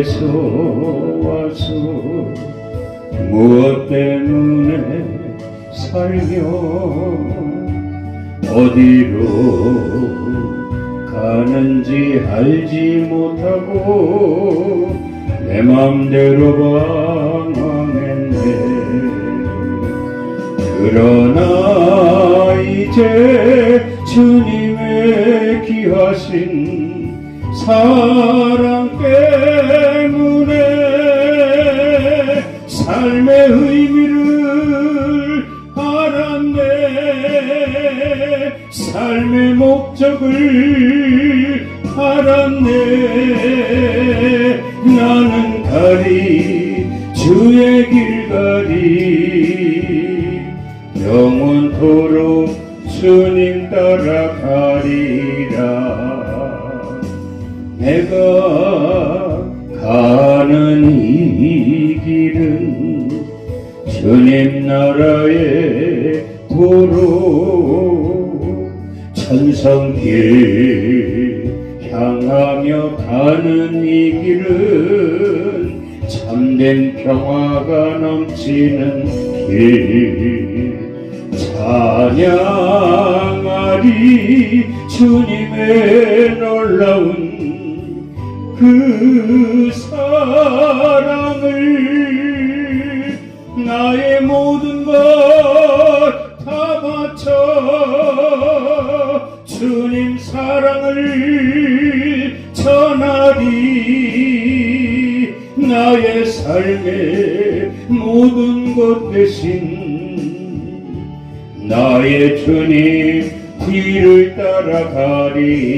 어디에서 와서 무엇 때문에 살며 어디로 가는지 알지 못하고 내 맘대로 방황했네. 그러나 이제 주님의 귀하신 사랑 때문에 삶의 의미를 알았네. 삶의 목적을 알았네. 나는 가리 주의 길 가리 영원토록 주님 따라가리라. 내가 가는 이 길은 주님 나라의 도로 천성길 향하며 가는 이 길은 참된 평화가 넘치는 길. 찬양하리 주님의 놀라운 그 사랑을. 나의 모든 것 다 바쳐 주님 사랑을 전하리. 나의 삶의 모든 것 대신 나의 주님 뒤를 따라가리라.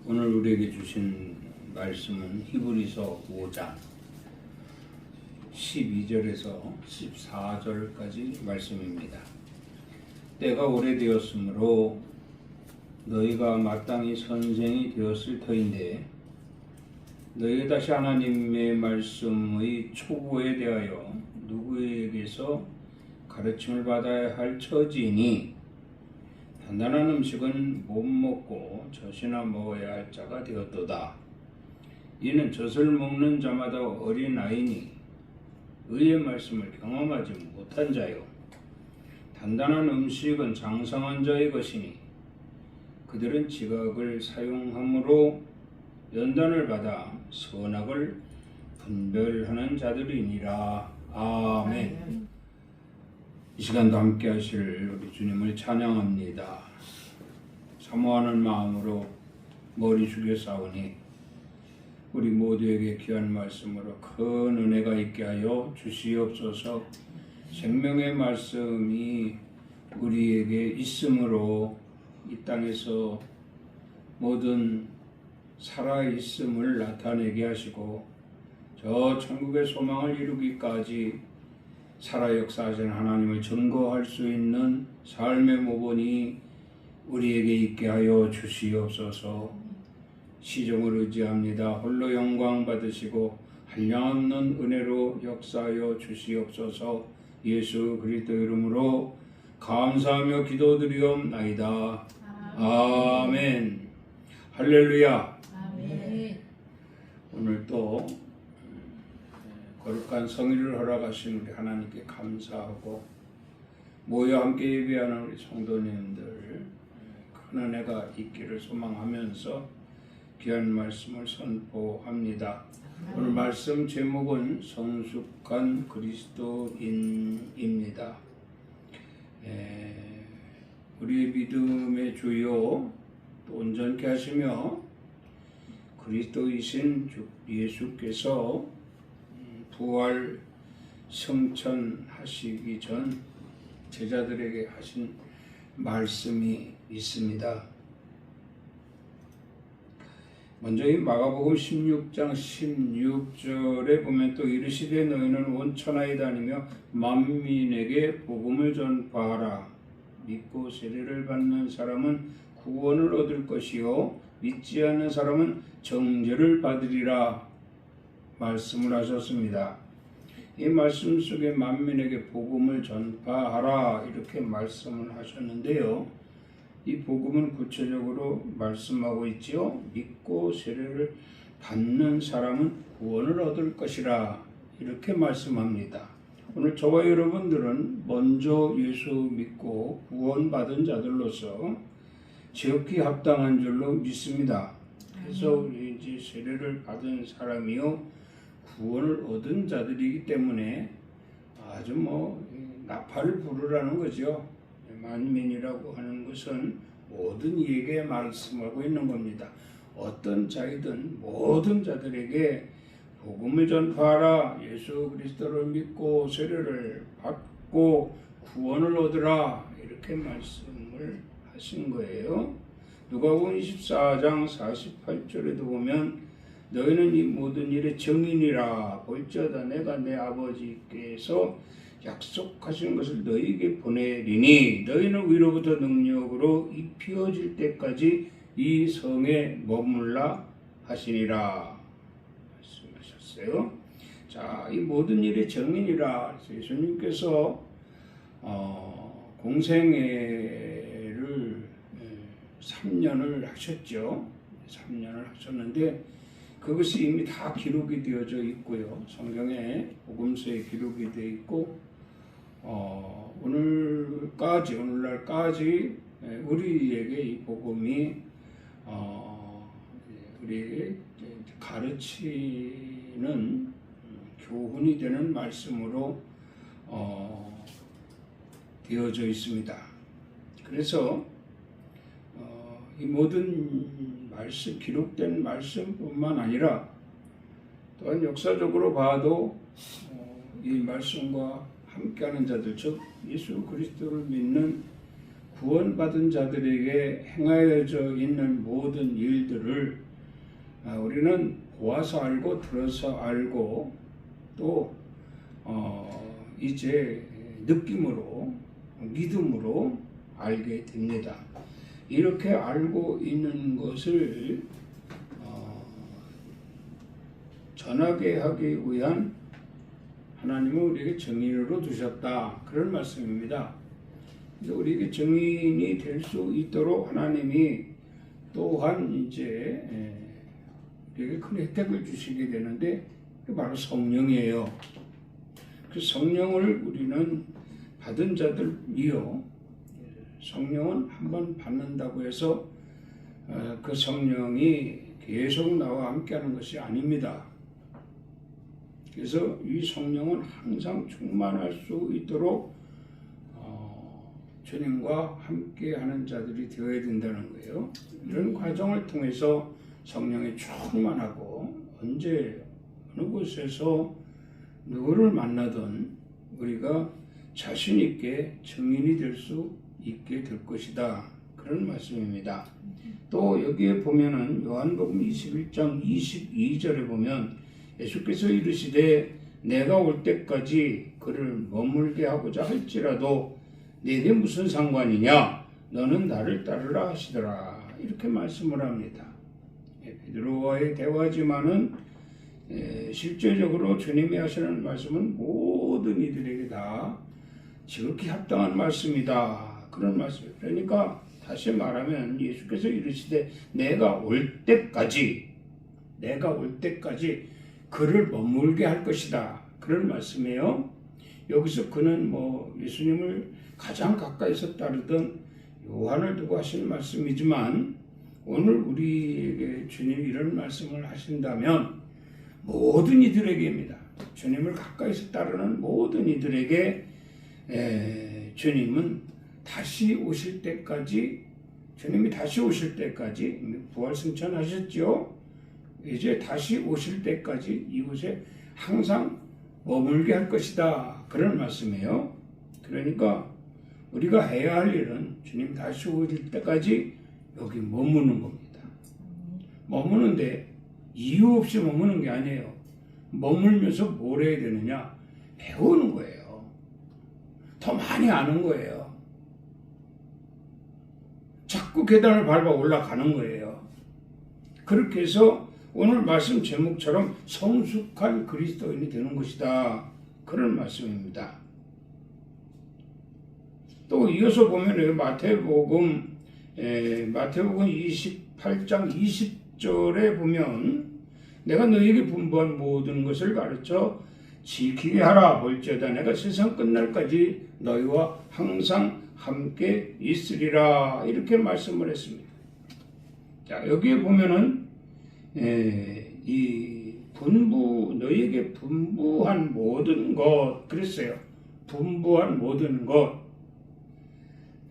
오늘 우리에게 주신 말씀은 히브리서 5장 12절에서 14절까지 말씀입니다. 때가 오래되었으므로 너희가 마땅히 선생이 되었을 터인데 너희 다시 하나님의 말씀의 초보에 대하여 누구에게서 가르침을 받아야 할 처지니 단단한 음식은 못 먹고 젖이나 먹어야 할 자가 되었도다. 이는 젖을 먹는 자마다 어린 아이니 의의 말씀을 경험하지 못한 자요. 단단한 음식은 장성한 자의 것이니 그들은 지각을 사용함으로 연단을 받아 선악을 분별하는 자들이니라. 아멘. 이 시간도 함께 하실 우리 주님을 찬양합니다. 사모하는 마음으로 머리 숙여 싸우니 우리 모두에게 귀한 말씀으로 큰 은혜가 있게 하여 주시옵소서. 생명의 말씀이 우리에게 있으므로 이 땅에서 모든 살아있음을 나타내게 하시고 저 천국의 소망을 이루기까지 살아 역사하신 하나님을 증거할 수 있는 삶의 모본이 우리에게 있게 하여 주시옵소서. 시종을 의지합니다. 홀로 영광 받으시고 한량없는 은혜로 역사하여 주시옵소서. 예수 그리스도 이름으로 감사하며 기도드리옵나이다. 아멘. 할렐루야. 아멘. 오늘 또 거룩한 성일을 허락하신 우리 하나님께 감사하고 모여 함께 예배하는 우리 성도님들 큰 은혜가 있기를 소망하면서 귀한 말씀을 선포합니다. 오늘 말씀 제목은 성숙한 그리스도인입니다. 우리의 믿음의 주요 또 온전케 하시며 그리스도이신 주 예수께서 부활 승천하시기 전 제자들에게 하신 말씀이 있습니다. 먼저 이 마가복음 16장 16절에 보면 또 이르시되 너희는 온 천하에 다니며 만민에게 복음을 전파하라. 믿고 세례를 받는 사람은 구원을 얻을 것이요 믿지 않는 사람은 정죄를 받으리라 말씀을 하셨습니다. 이 말씀 속에 만민에게 복음을 전파하라 이렇게 말씀을 하셨는데요. 이 복음은 구체적으로 말씀하고 있지요. 믿고 세례를 받는 사람은 구원을 얻을 것이라 이렇게 말씀합니다. 오늘 저와 여러분들은 먼저 예수 믿고 구원받은 자들로서 지극히 합당한 줄로 믿습니다. 그래서 우리 이제 세례를 받은 사람이요 구원을 얻은 자들이기 때문에 아주 나팔을 부르라는 거죠. 만민이라고 하는 것은 모든 이에게 말씀하고 있는 겁니다. 어떤 자이든 모든 자들에게 복음을 전파하라. 예수 그리스도를 믿고 세례를 받고 구원을 얻으라. 이렇게 말씀을 하신 거예요. 누가복음 24장 48절에도 보면 너희는 이 모든 일의 증인이라. 볼지어다 내가 내 아버지께서 약속하신 것을 너희에게 보내리니 너희는 위로부터 능력으로 입히어질 때까지 이 성에 머물라 하시니라 말씀하셨어요. 자, 이 모든 일의 증인이라. 예수님께서 공생애를 3년을 하셨죠. 3년을 하셨는데 그것이 이미 다 기록이 되어져 있고요. 성경에 복음서에 기록이 되어 있고 오늘날까지 우리에게 이 복음이 우리에게 가르치는 교훈이 되는 말씀으로 되어져 있습니다. 그래서 이 모든 말씀, 기록된 말씀뿐만 아니라 또한 역사적으로 봐도 이 말씀과 함께하는 자들, 즉 예수 그리스도를 믿는 구원받은 자들에게 행하여져 있는 모든 일들을 우리는 보아서 알고 들어서 알고 또 이제 느낌으로 믿음으로 알게 됩니다. 이렇게 알고 있는 것을 전하게 하기 위한 하나님은 우리에게 증인으로 두셨다. 그런 말씀입니다. 우리에게 증인이 될 수 있도록 하나님이 또한 이제 우리에게 큰 혜택을 주시게 되는데 그게 바로 성령이에요. 그 성령을 우리는 받은 자들이요. 성령은 한번 받는다고 해서 그 성령이 계속 나와 함께하는 것이 아닙니다. 그래서 이 성령은 항상 충만할 수 있도록 주님과 함께하는 자들이 되어야 된다는 거예요. 이런 과정을 통해서 성령이 충만하고 언제 어느 곳에서 누구를 만나든 우리가 자신 있게 증인이 될 수 있게 될 것이다. 그런 말씀입니다. 또 여기에 보면은 요한복음 21장 22절에 보면 예수께서 이르시되 내가 올 때까지 그를 머물게 하고자 할지라도 내게 무슨 상관이냐? 너는 나를 따르라 하시더라. 이렇게 말씀을 합니다. 베드로와의 대화지만은 실제적으로 주님이 하시는 말씀은 모든 이들에게 다 지극히 합당한 말씀이다. 그런 말씀. 그러니까 다시 말하면 예수께서 이르시되 내가 올 때까지 그를 머물게 할 것이다. 그런 말씀이에요. 여기서 그는 예수님을 가장 가까이서 따르던 요한을 두고 하시는 말씀이지만 오늘 우리에게 주님이 이런 말씀을 하신다면 모든 이들에게입니다. 주님을 가까이서 따르는 모든 이들에게 주님은 다시 오실 때까지 주님이 다시 오실 때까지 부활승천하셨죠. 이제 다시 오실 때까지 이곳에 항상 머물게 할 것이다. 그런 말씀이에요. 그러니까 우리가 해야 할 일은 주님 다시 오실 때까지 여기 머무는 겁니다. 머무는데 이유 없이 머무는 게 아니에요. 머물면서 뭘 해야 되느냐? 배우는 거예요. 더 많이 아는 거예요. 자꾸 계단을 밟아 올라가는 거예요. 그렇게 해서 오늘 말씀 제목처럼 성숙한 그리스도인이 되는 것이다. 그런 말씀입니다. 또 이어서 보면 마태복음 마태복음 28장 20절에 보면 내가 너희에게 분부한 모든 것을 가르쳐 지키게 하라. 볼지어다 내가 세상 끝날까지 너희와 항상 함께 있으리라. 이렇게 말씀을 했습니다. 자, 여기에 보면은 이 너희에게 분부한 모든 것 그랬어요. 분부한 모든 것.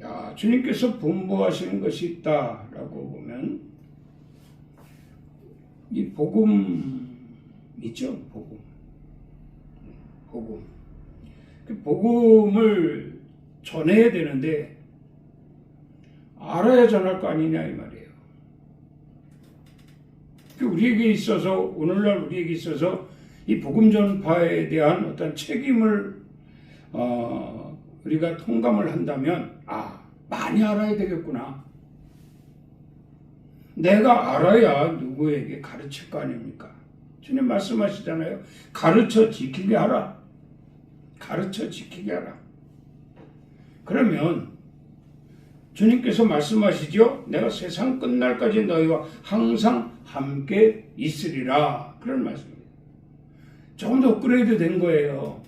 야, 주님께서 분부하시는 것이 있다라고 보면 이 복음이죠. 복음. 그 복음을 전해야 되는데 알아야 전할 거 아니냐 이 말이에요. 우리에게 있어서 오늘날 우리에게 있어서 이 복음 전파에 대한 어떤 책임을 우리가 통감을 한다면 많이 알아야 되겠구나. 내가 알아야 누구에게 가르칠 거 아닙니까? 주님 말씀하시잖아요. 가르쳐 지키게 하라. 가르쳐 지키게 하라. 그러면 주님께서 말씀하시죠. 내가 세상 끝날까지 너희와 항상 함께 있으리라. 그런 말씀입니다. 조금 더 업그레이드 된 거예요.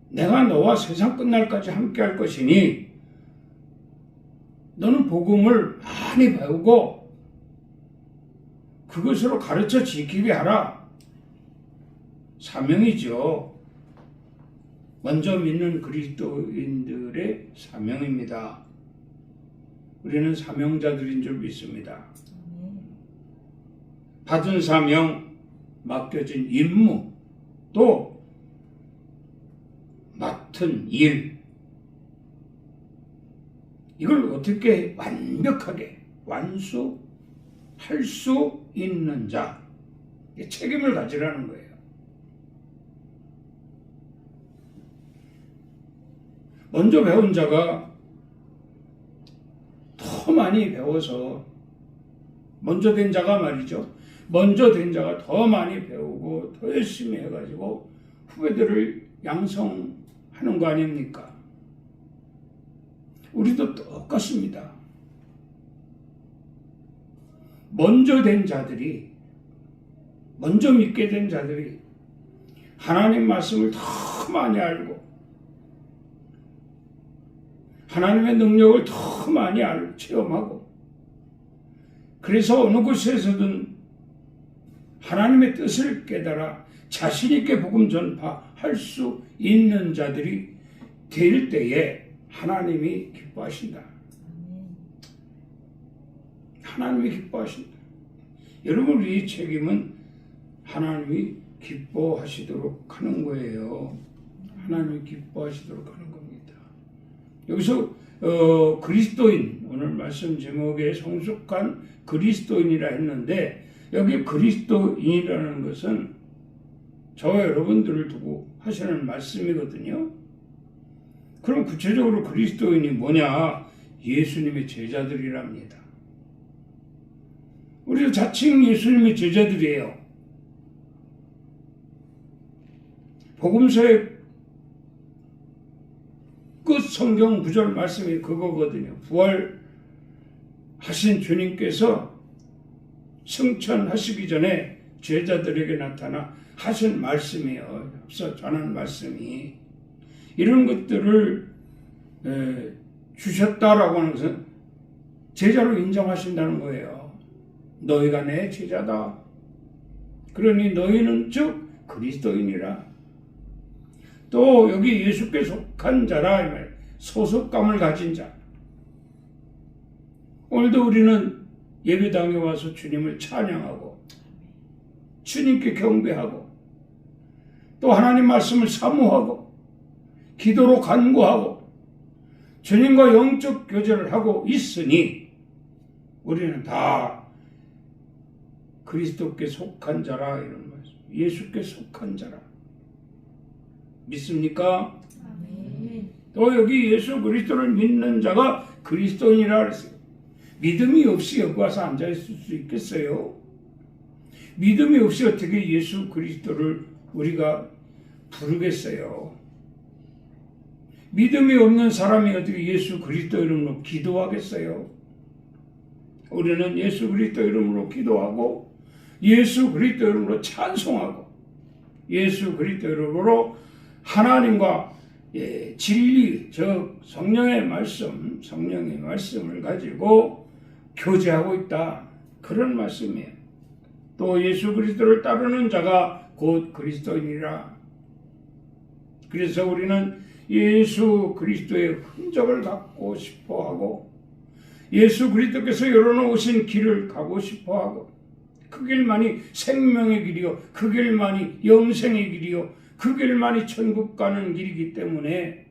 내가 너와 세상 끝날까지 함께 할 것이니 너는 복음을 많이 배우고 그것으로 가르쳐 지키게 하라. 사명이죠. 먼저 믿는 그리스도인들의 사명입니다. 우리는 사명자들인 줄 믿습니다. 받은 사명, 맡겨진 임무, 또 맡은 일, 이걸 어떻게 완벽하게 완수할 수 있는 자, 책임을 가지라는 거예요. 먼저 배운 자가 더 많이 배워서 먼저 된 자가 말이죠. 먼저 된 자가 더 많이 배우고 더 열심히 해가지고 후배들을 양성하는 거 아닙니까? 우리도 똑같습니다. 먼저 된 자들이, 먼저 믿게 된 자들이 하나님 말씀을 더 많이 알고 하나님의 능력을 더 많이 체험하고 그래서 어느 곳에서든 하나님의 뜻을 깨달아 자신 있게 복음 전파할 수 있는 자들이 될 때에 하나님이 기뻐하신다. 하나님이 기뻐하신다. 여러분 우리 책임은 하나님이 기뻐하시도록 하는 거예요. 하나님이 기뻐하시도록 하는 겁니다. 여기서 그리스도인, 오늘 말씀 제목에 성숙한 그리스도인이라 했는데 여기 그리스도인이라는 것은 저와 여러분들을 두고 하시는 말씀이거든요. 그럼 구체적으로 그리스도인이 뭐냐? 예수님의 제자들이랍니다. 우리도 자칭 예수님의 제자들이에요. 복음서의 끝 성경 구절 말씀이 그거거든요. 부활하신 주님께서 승천하시기 전에 제자들에게 나타나 하신 말씀이에요. 앞서 전한 말씀이. 이런 것들을 주셨다라고 하는 것은 제자로 인정하신다는 거예요. 너희가 내 제자다. 그러니 너희는 즉 그리스도인이라. 또 여기 예수께 속한 자라, 소속감을 가진 자. 오늘도 우리는 예배당에 와서 주님을 찬양하고 주님께 경배하고 또 하나님 말씀을 사모하고 기도로 간구하고 주님과 영적 교제를 하고 있으니 우리는 다 그리스도께 속한 자라 이런 말씀. 예수께 속한 자라. 믿습니까? 아멘. 또 여기 예수 그리스도를 믿는 자가 그리스도인이라 그랬어요. 믿음이 없이 여기 와서 앉아있을 수 있겠어요? 믿음이 없이 어떻게 예수 그리스도를 우리가 부르겠어요? 믿음이 없는 사람이 어떻게 예수 그리스도 이름으로 기도하겠어요? 우리는 예수 그리스도 이름으로 기도하고 예수 그리스도 이름으로 찬송하고 예수 그리스도 이름으로 하나님과 진리, 즉 성령의 말씀을 가지고 교제하고 있다. 그런 말씀이에요. 또 예수 그리스도를 따르는 자가 곧 그리스도인이라. 그래서 우리는 예수 그리스도의 흔적을 갖고 싶어하고 예수 그리스도께서 열어놓으신 길을 가고 싶어하고 그 길만이 생명의 길이요 그 길만이 영생의 길이요 그 길만이 천국 가는 길이기 때문에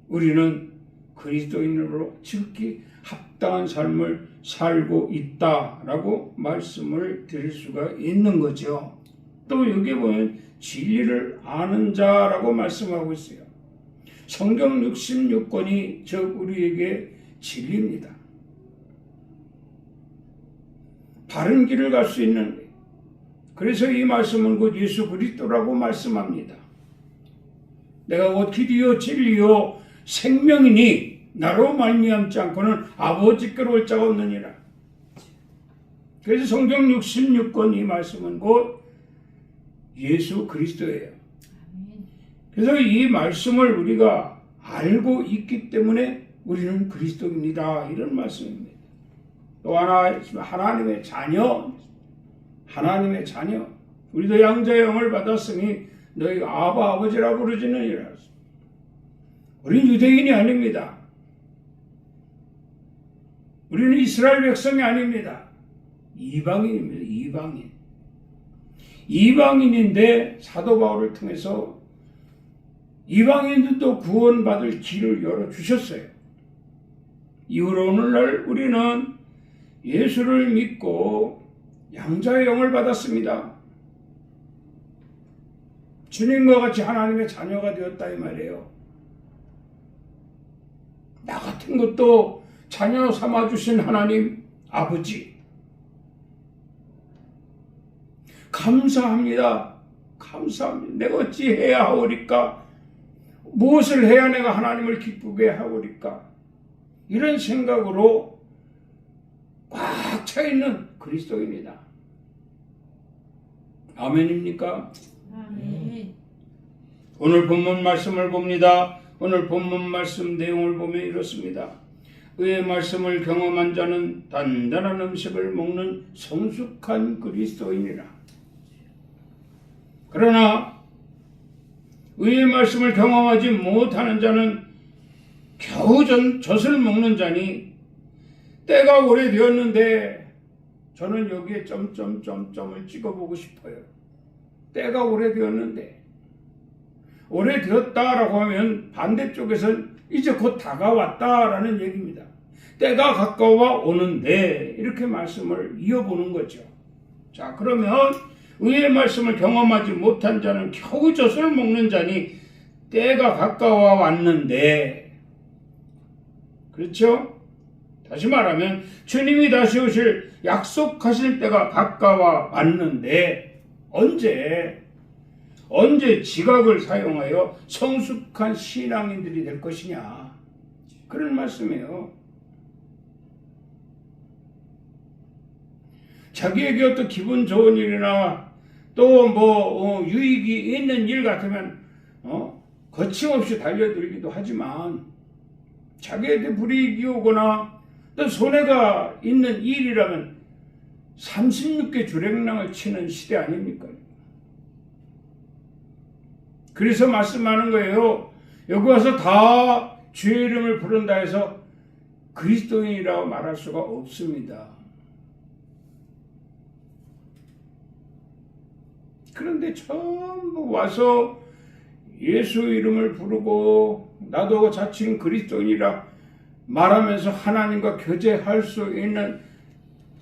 우리는 그리스도인으로 지극히 합당한 삶을 살고 있다라고 말씀을 드릴 수가 있는 거죠. 또 여기에 보면 진리를 아는 자라고 말씀하고 있어요. 성경 66권이 즉 우리에게 진리입니다. 바른 길을 갈 수 있는, 그래서 이 말씀은 곧 예수 그리스도라고 말씀합니다. 내가 곧 길이요 진리요 생명이니 나로 말미암지 않고는 아버지께로 올 자가 없느니라. 그래서 성경 66권 이 말씀은 곧 예수 그리스도예요. 그래서 이 말씀을 우리가 알고 있기 때문에 우리는 그리스도입니다. 이런 말씀입니다. 또 하나 하나님의 자녀, 우리도 양자의 영을 받았으니 너희가 아바 아버지라 부르지느니라. 우리는 유대인이 아닙니다. 우리는 이스라엘 백성이 아닙니다. 이방인입니다. 이방인인데 사도 바울을 통해서 이방인들도 구원받을 길을 열어주셨어요. 이후로 오늘날 우리는 예수를 믿고 양자의 영을 받았습니다. 주님과 같이 하나님의 자녀가 되었다 이 말이에요. 나 같은 것도 자녀 삼아주신 하나님 아버지 감사합니다. 내가 어찌 해야 하오리까? 무엇을 해야 내가 하나님을 기쁘게 하오리까? 이런 생각으로 꽉 차있는 그리스도입니다. 아멘입니까? 아멘. 오늘 본문 말씀을 봅니다. 오늘 본문 말씀 내용을 보면 이렇습니다. 의의 말씀을 경험한 자는 단단한 음식을 먹는 성숙한 그리스도인이라. 그러나 의의 말씀을 경험하지 못하는 자는 겨우 젖을 먹는 자니 때가 오래되었는데 저는 여기에 점점점점을 찍어보고 싶어요. 때가 오래되었는데 오래되었다라고 하면 반대쪽에서는 이제 곧 다가왔다라는 얘기입니다. 때가 가까워 오는데 이렇게 말씀을 이어보는 거죠. 자, 그러면 의의 말씀을 경험하지 못한 자는 겨우 젖을 먹는 자니 때가 가까워 왔는데, 그렇죠? 다시 말하면 주님이 다시 오실 약속하실 때가 가까워 왔는데 언제 지각을 사용하여 성숙한 신앙인들이 될 것이냐, 그런 말씀이에요. 자기에게 어떤 기분 좋은 일이나 또 유익이 있는 일 같으면 거침없이 달려들기도 하지만 자기에게 불이익이 오거나 또 손해가 있는 일이라면 36개 주랭랑을 치는 시대 아닙니까? 그래서 말씀하는 거예요. 여기 와서 다 주의 이름을 부른다 해서 그리스도인이라고 말할 수가 없습니다. 그런데 전부 와서 예수 이름을 부르고 나도 자칭 그리스도인이라 말하면서 하나님과 교제할 수 있는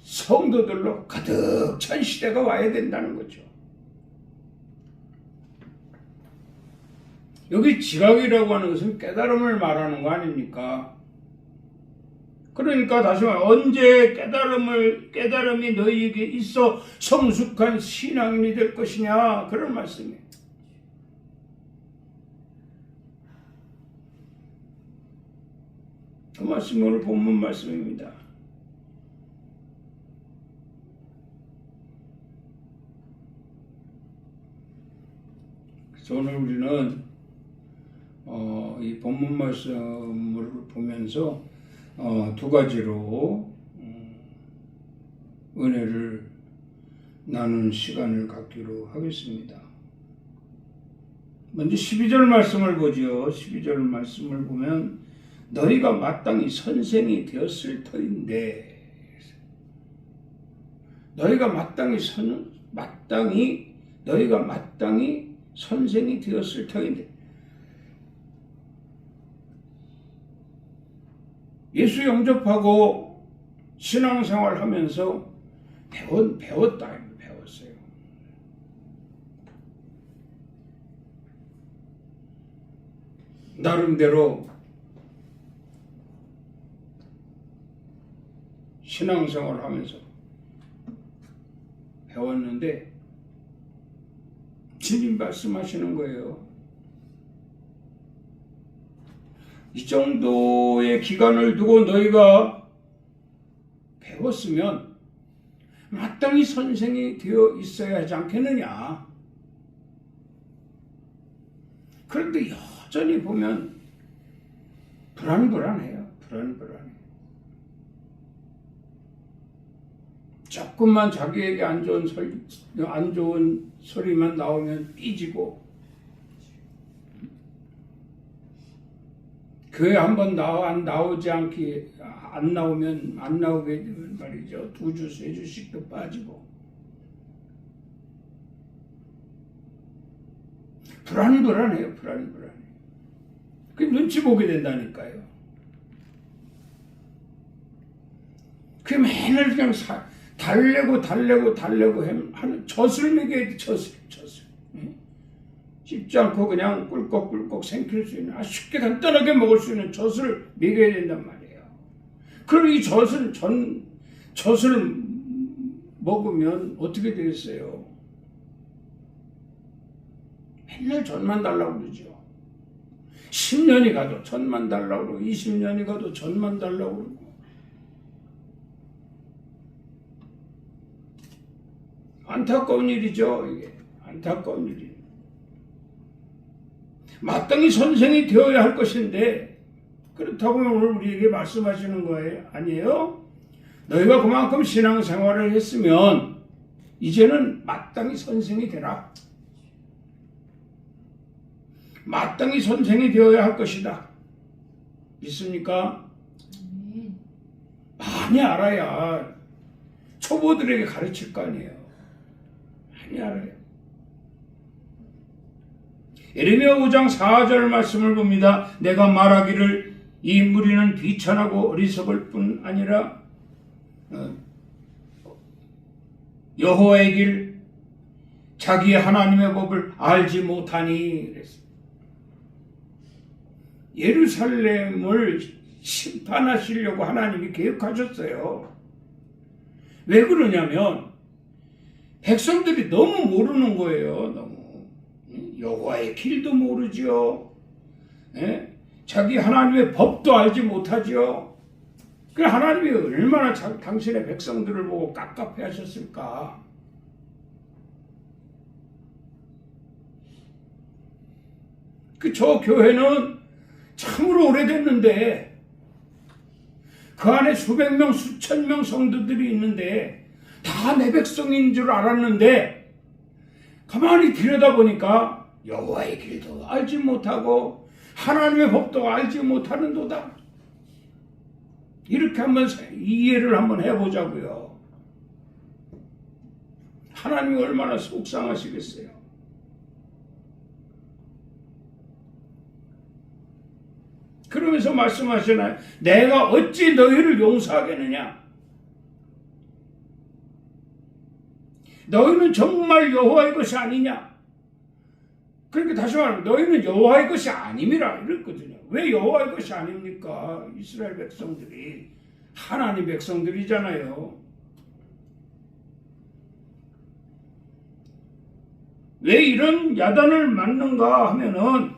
성도들로 가득 찬 시대가 와야 된다는 거죠. 여기 지각이라고 하는 것은 깨달음을 말하는 거 아닙니까? 그러니까 다시 말해, 언제 깨달음이 너희에게 있어 성숙한 신앙인이 될 것이냐, 그런 말씀이에요. 그 말씀이 오늘 본문 말씀입니다. 그래서 오늘 우리는 이 본문 말씀을 보면서 두 가지로 은혜를 나누는 시간을 갖기로 하겠습니다. 먼저 12절 말씀을 보죠. 12절 말씀을 보면 너희가 마땅히 선생이 되었을 터인데, 너희가 마땅히 선생이 되었을 터인데, 예수 영접하고 신앙생활 하면서 배웠어요. 나름대로 신앙생활 하면서 배웠는데 주님 말씀하시는 거예요. 이 정도의 기간을 두고 너희가 배웠으면 마땅히 선생이 되어 있어야 하지 않겠느냐. 그런데 여전히 보면 불안해요. 조금만 자기에게 안 좋은 소리만 나오면 삐지고, 교회 한번 안 나오게 되면 말이죠. 2주, 3주씩도 빠지고. 불안해요. 그 눈치 보게 된다니까요. 그 맨날 그냥 달래고 하는 젖을 먹여야 돼. 젖을. 씹지 않고 그냥 꿀꺽꿀꺽 생길 수 있는, 쉽게 간단하게 먹을 수 있는 젖을 먹여야 된단 말이에요. 그럼 이 젖을 먹으면 어떻게 되겠어요? 맨날 젖만 달라고 그러죠. 10년이 가도 젖만 달라고 그러고, 20년이 가도 젖만 달라고 그러고. 안타까운 일이죠. 이게 안타까운 일이에요. 마땅히 선생이 되어야 할 것인데, 그렇다고 오늘 우리에게 말씀하시는 거예요? 아니에요. 너희가 그만큼 신앙생활을 했으면 이제는 마땅히 선생이 되라. 마땅히 선생이 되어야 할 것이다. 믿습니까? 많이 알아야 초보들에게 가르칠 거 아니에요. 많이 알아요. 예레미야 5장 4절 말씀을 봅니다. 내가 말하기를 이 무리는 비천하고 어리석을 뿐 아니라 여호와의 길 자기의 하나님의 법을 알지 못하니 그랬습니다. 예루살렘을 심판하시려고 하나님이 계획하셨어요. 왜 그러냐면 백성들이 너무 모르는 거예요. 너무. 여호와의 길도 모르죠. 자기 하나님의 법도 알지 못하죠. 그 하나님이 얼마나 당신의 백성들을 보고 깝깝해 하셨을까. 저 교회는 참으로 오래됐는데 그 안에 수백 명, 수천 명 성도들이 있는데 다 내 백성인 줄 알았는데 가만히 들여다보니까 여호와의 길도 알지 못하고 하나님의 법도 알지 못하는도다. 이렇게 한번 이해를 한번 해보자고요. 하나님이 얼마나 속상하시겠어요. 그러면서 말씀하시나요? 내가 어찌 너희를 용서하겠느냐? 너희는 정말 여호와의 것이 아니냐? 그러니까 다시 말하면 너희는 여호와의 것이 아님이라 이랬거든요. 왜 여호와의 것이 아닙니까? 이스라엘 백성들이 하나님 백성들이잖아요. 왜 이런 야단을 맞는가 하면은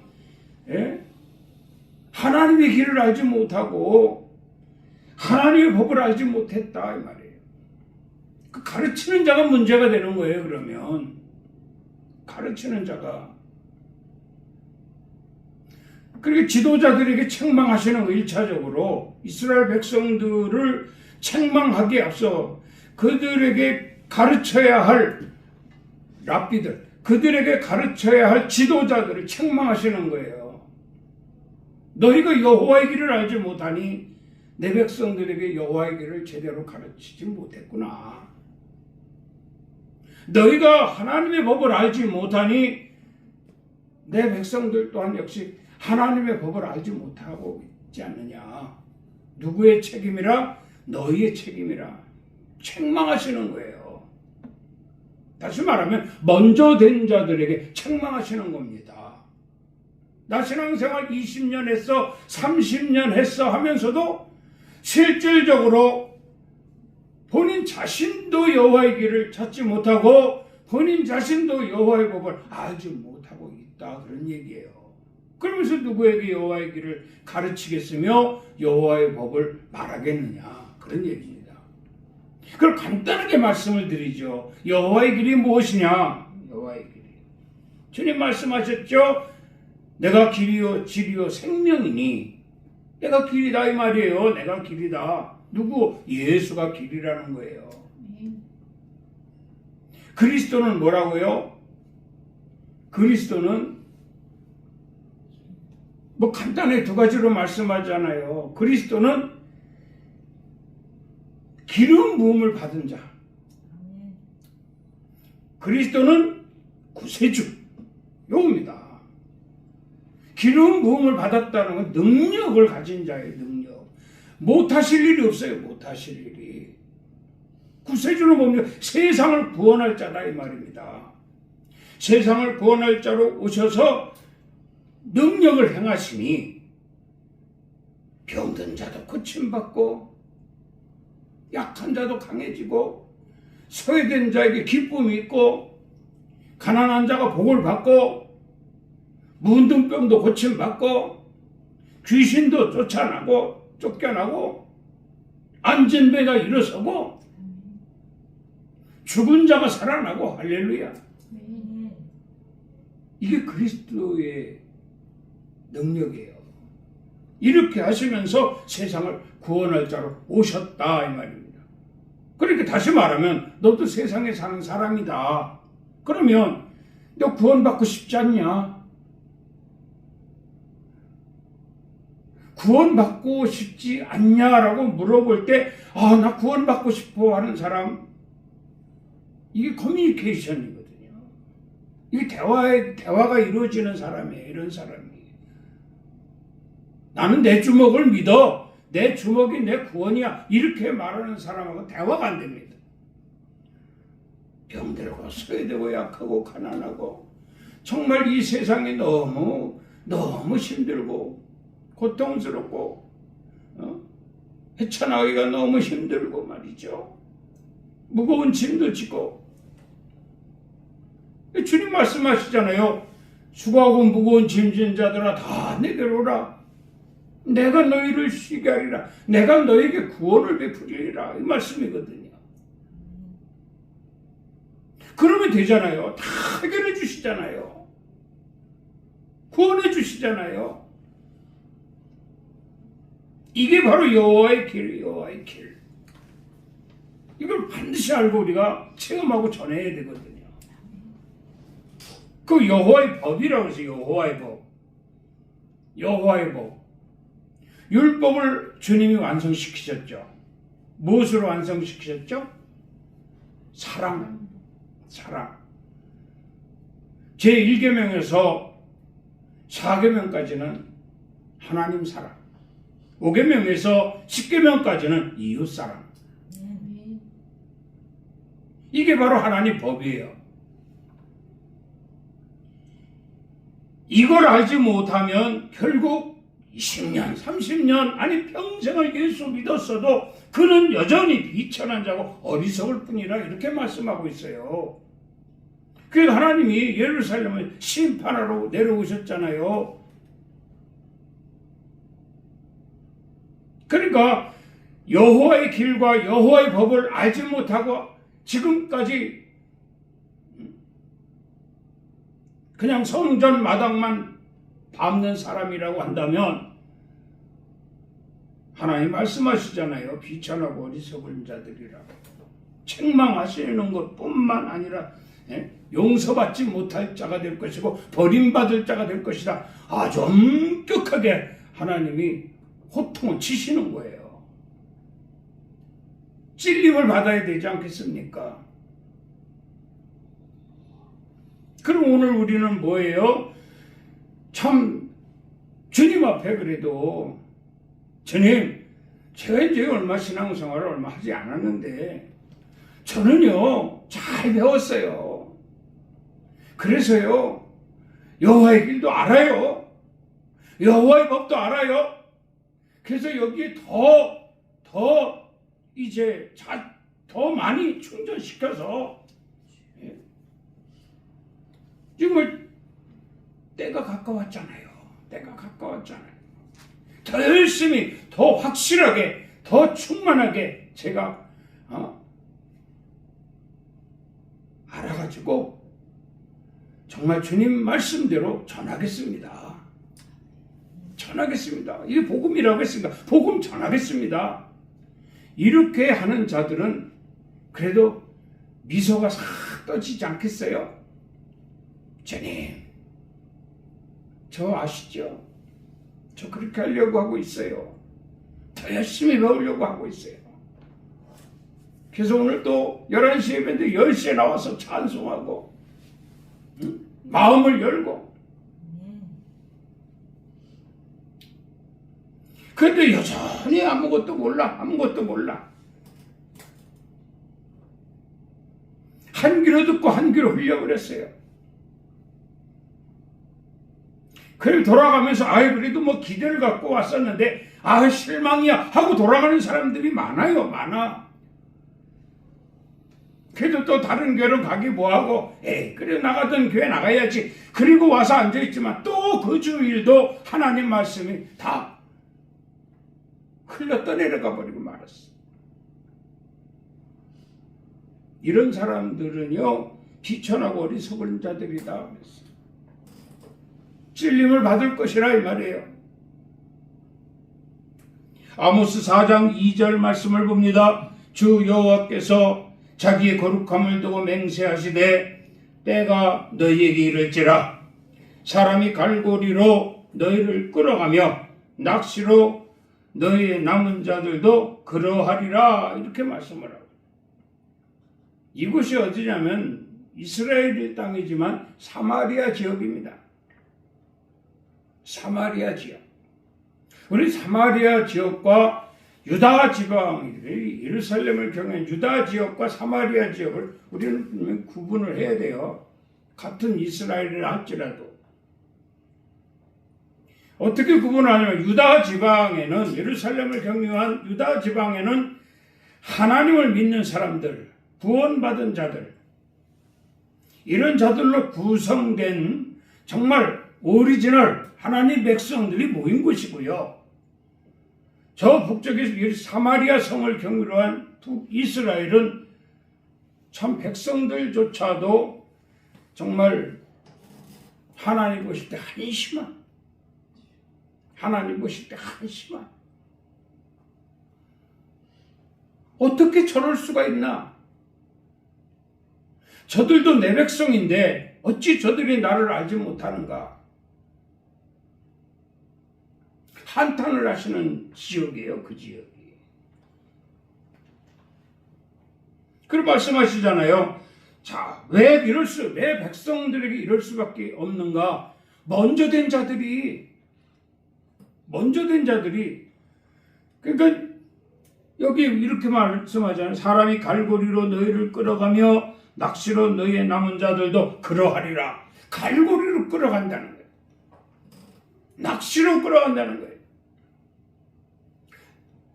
하나님의 길을 알지 못하고 하나님의 법을 알지 못했다 이 말이에요. 그 가르치는 자가 문제가 되는 거예요. 그러면 가르치는 자가. 그리고 지도자들에게 책망하시는 거 1차적으로 이스라엘 백성들을 책망하기에 앞서 그들에게 가르쳐야 할 랍비들, 그들에게 가르쳐야 할 지도자들을 책망하시는 거예요. 너희가 여호와의 길을 알지 못하니 내 백성들에게 여호와의 길을 제대로 가르치지 못했구나. 너희가 하나님의 법을 알지 못하니 내 백성들 또한 역시 하나님의 법을 알지 못하고 있지 않느냐. 누구의 책임이라? 너희의 책임이라. 책망하시는 거예요. 다시 말하면 먼저 된 자들에게 책망하시는 겁니다. 나 신앙생활 20년 했어, 30년 했어 하면서도 실질적으로 본인 자신도 여호와의 길을 찾지 못하고 본인 자신도 여호와의 법을 알지 못하고 있다, 그런 얘기예요. 그러면서 누구에게 여호와의 길을 가르치겠으며 여호와의 법을 말하겠느냐, 그런 얘기입니다. 그럼 간단하게 말씀을 드리죠. 여호와의 길이 무엇이냐? 여호와의 길이, 주님 말씀하셨죠. 내가 길이요 진리요 생명이니, 내가 길이다 이 말이에요. 내가 길이다. 누구? 예수가 길이라는 거예요. 그리스도는 뭐라고요? 그리스도는 뭐 간단히 두 가지로 말씀하잖아요. 그리스도는 기름 부음을 받은 자. 그리스도는 구세주. 요겁니다. 기름 부음을 받았다는 건 능력을 가진 자예요. 능력. 못하실 일이 없어요. 못하실 일이. 구세주는 뭡니까? 세상을 구원할 자다 이 말입니다. 세상을 구원할 자로 오셔서 능력을 행하시니 병든 자도 고침받고 약한 자도 강해지고 소외된 자에게 기쁨이 있고 가난한 자가 복을 받고 문둥병도 고침받고 귀신도 쫓아나고 쫓겨나고 앉은 배가 일어서고 죽은 자가 살아나고 할렐루야. 이게 그리스도의 능력이에요. 이렇게 하시면서 세상을 구원할 자로 오셨다 이 말입니다. 그러니까 다시 말하면 너도 세상에 사는 사람이다. 그러면 너 구원받고 싶지 않냐? 구원받고 싶지 않냐라고 물어볼 때 나 구원받고 싶어 하는 사람, 이게 커뮤니케이션이거든요. 이게 대화가 이루어지는 사람이에요. 이런 사람이. 나는 내 주먹을 믿어. 내 주먹이 내 구원이야. 이렇게 말하는 사람하고 대화가 안 됩니다. 병들고 소외되고 약하고 가난하고 정말 이 세상이 너무 힘들고 고통스럽고 헤쳐나가기가 너무 힘들고 말이죠. 무거운 짐도 지고. 주님 말씀하시잖아요. 수고하고 무거운 짐진 자들아 다 내게로 오라. 내가 너희를 쉬게 하리라. 내가 너에게 구원을 베푸리라. 이 말씀이거든요. 그러면 되잖아요. 다 해결해 주시잖아요. 구원해 주시잖아요. 이게 바로 여호와의 길, 여호와의 길. 이걸 반드시 알고 우리가 체험하고 전해야 되거든요. 그 여호와의 법이라고 해서 여호와의 법. 여호와의 법. 율법을 주님이 완성시키셨죠. 무엇으로 완성시키셨죠? 사랑. 사랑. 제1계명에서 4계명까지는 하나님 사랑. 5계명에서 10계명까지는 이웃 사랑. 이게 바로 하나님 법이에요. 이걸 알지 못하면 결국 20년, 30년, 아니 평생을 예수 믿었어도 그는 여전히 비천한 자고 어리석을 뿐이라 이렇게 말씀하고 있어요. 그래서 하나님이 예루살렘을 심판하러 내려오셨잖아요. 그러니까 여호와의 길과 여호와의 법을 알지 못하고 지금까지 그냥 성전 마당만 밟는 사람이라고 한다면 하나님 말씀하시잖아요. 비천하고 어리석은 자들이라고. 책망하시는 것뿐만 아니라 용서받지 못할 자가 될 것이고 버림받을 자가 될 것이다. 아주 엄격하게 하나님이 호통을 치시는 거예요. 찔림을 받아야 되지 않겠습니까? 그럼 오늘 우리는 뭐예요? 참 주님 앞에 그래도 주님, 제가 이제 얼마 신앙생활을 얼마 하지 않았는데 저는요 잘 배웠어요. 그래서요 여호와의 길도 알아요. 여호와의 법도 알아요. 그래서 여기에 더 이제 더 많이 충전시켜서 지금 때가 가까웠잖아요. 때가 가까웠잖아요. 더 열심히, 더 확실하게, 더 충만하게 제가 알아가지고 정말 주님 말씀대로 전하겠습니다. 전하겠습니다. 이게 복음이라고 했으니까 복음 전하겠습니다. 이렇게 하는 자들은 그래도 미소가 싹 떠지지 않겠어요? 주님, 저 아시죠? 저 그렇게 하려고 하고 있어요. 더 열심히 배우려고 하고 있어요. 그래서 오늘 또 11시에 뵙는데 10시에 나와서 찬송하고 마음을 열고 그런데 여전히 아무것도 몰라. 한 귀로 듣고 한 귀로 흘려버렸어요. 그래 돌아가면서 그래도 뭐 기대를 갖고 왔었는데 실망이야 하고 돌아가는 사람들이 많아. 그래도 또 다른 교회로 가기 뭐하고 그래 나가던 교회 나가야지. 그리고 와서 앉아있지만 또 그 주일도 하나님 말씀이 다 흘러 떠내려가 버리고 말았어. 이런 사람들은요 비천하고 어리석은 자들이다 그랬어. 찔림을 받을 것이라 이 말이에요. 아모스 4장 2절 말씀을 봅니다. 주 여호와께서 자기의 거룩함을 두고 맹세하시되 때가 너희에게 이를지라 사람이 갈고리로 너희를 끌어가며 낚시로 너희의 남은 자들도 그러하리라 이렇게 말씀을 하고 이곳이 어디냐면 이스라엘의 땅이지만 사마리아 지역입니다. 사마리아 지역. 우리 사마리아 지역과 유다 지방, 예루살렘을 경유한 유다 지역과 사마리아 지역을 우리는 구분을 해야 돼요. 같은 이스라엘이라 할지라도. 어떻게 구분하냐면 유다 지방에는 예루살렘을 경유한 유다 지방에는 하나님을 믿는 사람들, 구원받은 자들, 이런 자들로 구성된 정말 오리지널 하나님 백성들이 모인 곳이고요. 저 북쪽에 사마리아 성을 경유로 한 북이스라엘은 참 백성들조차도 정말 하나님 보실 때 한심한 어떻게 저럴 수가 있나? 저들도 내 백성인데 어찌 저들이 나를 알지 못하는가? 한탄을 하시는 지역이에요, 그 지역이. 그리고 말씀하시잖아요. 자, 왜 백성들에게 이럴 수밖에 없는가? 먼저 된 자들이, 그러니까 여기 이렇게 말씀하잖아요. 사람이 갈고리로 너희를 끌어가며 낚시로 너희의 남은 자들도 그러하리라. 갈고리로 끌어간다는 거예요. 낚시로 끌어간다는 거예요.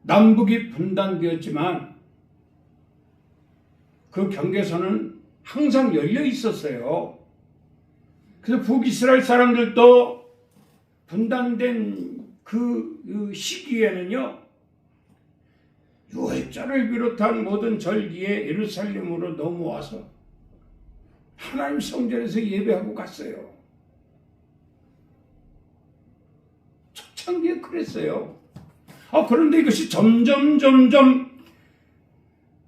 남북이 분단되었지만 그 경계선은 항상 열려 있었어요. 그래서 북이스라엘 사람들도 분단된 그 시기에는요, 유월절을 비롯한 모든 절기에 예루살렘으로 넘어와서 하나님 성전에서 예배하고 갔어요. 초창기에 그랬어요. 그런데 이것이 점점